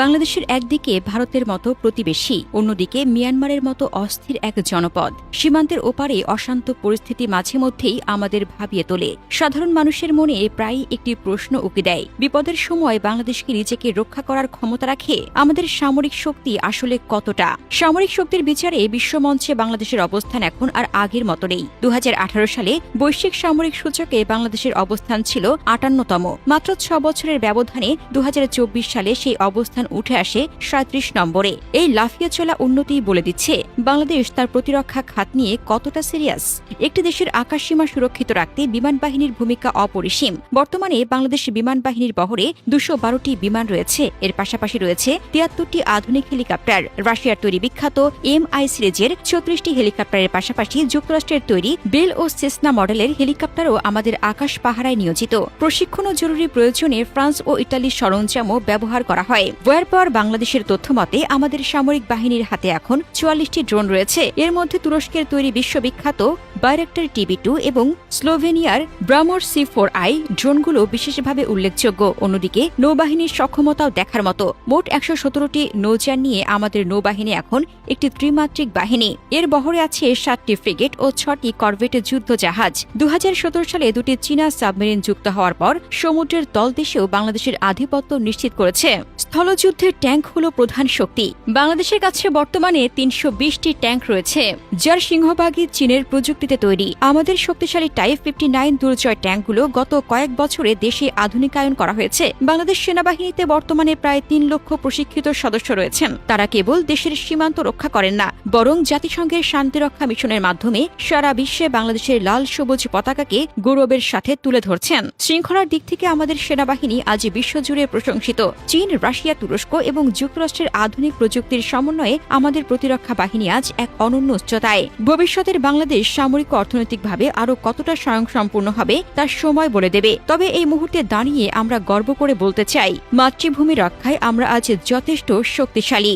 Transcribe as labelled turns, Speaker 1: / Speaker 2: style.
Speaker 1: বাংলাদেশের একদিকে ভারতের মতো প্রতিবেশী, অন্যদিকে মিয়ানমারের মতো অস্থির এক জনপদ। সীমান্তের ওপারে অশান্ত পরিস্থিতি মাঝে মধ্যেই আমাদের ভাবিয়ে তোলে। সাধারণ মানুষের মনে প্রায়ই একটি প্রশ্ন উকি দেয়, বিপদের সময় বাংলাদেশকে নিজেকে রক্ষা করার ক্ষমতা রাখে আমাদের সামরিক শক্তি আসলে কতটা? সামরিক শক্তির বিচারে বিশ্বমঞ্চে বাংলাদেশের অবস্থান এখন আর আগের মতো নেই। 2018 সালে বৈশ্বিক সামরিক সূচকে বাংলাদেশের অবস্থান ছিল 58তম। মাত্র 6 বছরের ব্যবধানে 2024 সালে সেই অবস্থান উঠে আসে 37 নম্বরে। এই লাফিয়ে চলা উন্নতি বলে দিচ্ছে বাংলাদেশ তার প্রতিরক্ষা খাত নিয়ে কতটা সিরিয়াস। একটি দেশের আকাশসীমা সুরক্ষিত রাখতে বিমান বাহিনীর ভূমিকা অপরিসীম। বর্তমানে বাংলাদেশ বিমান বাহিনীর বহরে 212টি বিমান রয়েছে। এর পাশাপাশি রয়েছে 73টি আধুনিক হেলিকপ্টার। রাশিয়ার তৈরি বিখ্যাত MI সিরিজের 36টি হেলিকপ্টারের পাশাপাশি যুক্তরাষ্ট্রের তৈরি বেল ও সেসনা মডেলের হেলিকপ্টারও আমাদের আকাশ পাহারায় নিয়োজিত। প্রশিক্ষণ ও জরুরি প্রয়োজনে ফ্রান্স ও ইতালির সরঞ্জামও ব্যবহার করা হয়। বয়ার পর বাংলাদেশের তথ্যমতে আমাদের সামরিক বাহিনীর হাতে এখন 44টি ড্রোন রয়েছে। এর মধ্যে তুরস্কের তৈরি বিশ্ববিখ্যাত বাইরাক্টার TB2 এবং স্লোভেনিয়ার ব্রামোর C4I ড্রোনগুলো বিশেষভাবে উল্লেখযোগ্য। অন্যদিকে নৌবাহিনীর সক্ষমতাও দেখার মতো। মোট 117টি নৌযান নিয়ে আমাদের নৌবাহিনী এখন একটি ত্রিমাত্রিক বাহিনী। এর বহরে আছে 7টি ফ্রিগেট ও 6টি করভেট যুদ্ধ জাহাজ। 2017 সালে দুটি চীনা সাবমেরিন যুক্ত হওয়ার পর সমুদ্রের তলদেশেও বাংলাদেশের আধিপত্য নিশ্চিত করেছে। স্থলযুদ্ধের ট্যাঙ্ক হল প্রধান শক্তি। বাংলাদেশের কাছে বর্তমানে 320টি ট্যাঙ্ক রয়েছে, যার সিংহভাগই চীনের প্রযুক্তিতে তৈরি। আমাদের শক্তিশালী টাইপ 59 দুর্জয় ট্যাঙ্কগুলো গত কয়েক বছরে দেশে আধুনিকায়ন করা হয়েছে। বাংলাদেশ সেনাবাহিনীতে বর্তমানে প্রায় 3 লক্ষ প্রশিক্ষিত সদস্য রয়েছেন। তারা কেবল দেশের সীমান্ত রক্ষা করেন না, বরং জাতিসংঘের শান্তিরক্ষা মিশনের মাধ্যমে সারা বিশ্বে বাংলাদেশের লাল সবুজ পতাকাকে গৌরবের সাথে তুলে ধরছেন। শৃঙ্খলার দিক থেকে আমাদের সেনাবাহিনী আজ বিশ্বজুড়ে প্রশংসিত। চীন, রাশিয়া, তুরস্ক এবং যুক্তরাষ্ট্রের আধুনিক প্রযুক্তির সমন্বয়ে আমাদের প্রতিরক্ষা বাহিনী আজ এক অনন্য উচ্চতায়। ভবিষ্যতের বাংলাদেশ সামরিক ও অর্থনৈতিকভাবে আরও কতটা স্বয়ংসম্পূর্ণ হবে তার সময় বলে দেবে। তবে এই মুহূর্তে দাঁড়িয়ে আমরা গর্ব করে বলতে চাই, মাতৃভূমি রক্ষায় আমরা আজ যথেষ্ট শক্তিশালী।